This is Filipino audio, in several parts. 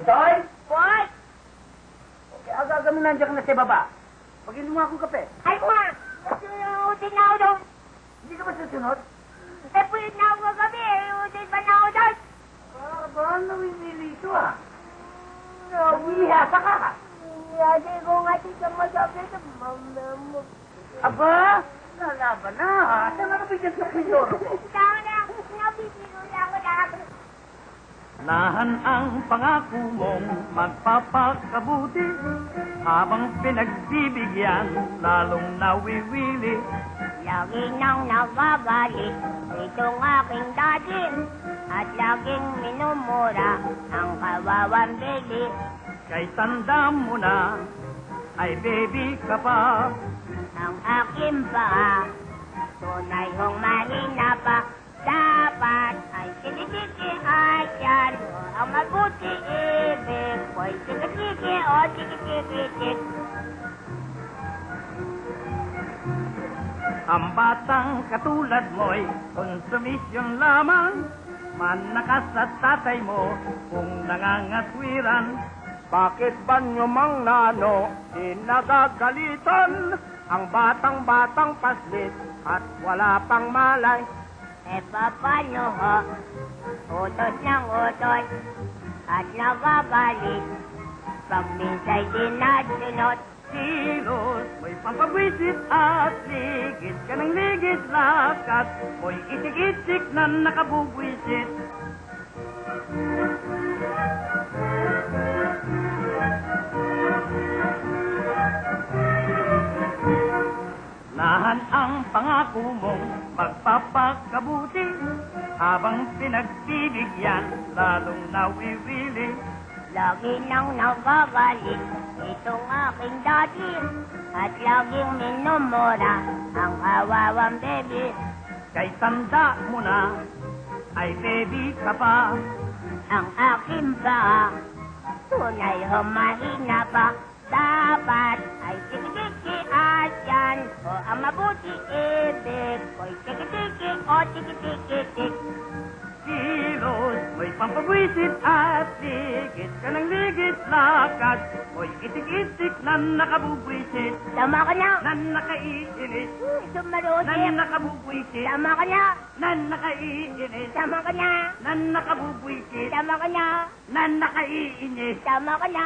Toy! Boy! Aga-aga mo nandiyan ka na sa baba. Pag-inom mo akong kape. Ay, ma! Nasunutin na ako doon. Hindi ka ba susunod? Pulit na ako kagabi. Utin pa na ako doon. Ba, nawimili ito ah. Nahihasa ka. Hindi ko nga tika masabi sa mama mo. Aba, lalaban na ha. Saan na nabigyan sa pinyon? Tama na. Nabibiro na ako lahat. Nahan ang pangako mong magpapakabuti habang pinagbibigyan lalong nawiwili. Lagi nang nagagalit itong aking daddy at laging minumura ang kawawang baby. Kay tanda mo na ay baby ka pa. Ang aking paa tunay kong mahina pa. Dapat ay sinikiki at yan ang mabuti ibig ko'y sinikiki o sikikikitik. Ang batang katulad mo'y konsumisyon lamang. Manakas at tatay mo kung nangangatwiran. Bakit ba nyo mang nano inagagalitan? Ang batang-batang paslit at wala pang malay. E paano ho? Utos ng utos at nagagalit. Pag minsa'y dinasunod, Kilos, mo'y pampabwisit at ligid ka ng ligid lakas. Mo'y itik-itik na nakabubwisit. Lahan ang pangako mong magpapakabuti habang pinagbibigyan lalong nawiwili. lagi nang nagagalit itong aking daddy at laging minumura ang kawawang baby. Kay tanda mo na ay baby ka pa. Ang aking paa tunay humahina pa. Dapat ay tiki-tiki at yan o ang mabuti ibig ko'y tiki-tiki o tiki-tiki-tik. Kilos, mo'y pampabwisit at ligid ka ng ligid lakas. Mo'y itik-itik na nakabubwisit. Tama ka na! Na nakaiinis. Sumarutin! Na nakabubwisit. Tama ka na! Na nakaiinis. Tama ka na! Na nakabubwisit. Tama ka na! Na nakaiinis. Tama ka na!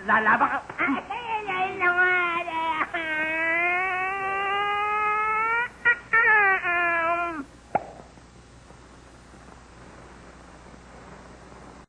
Lalaban ka. Ay, na nga!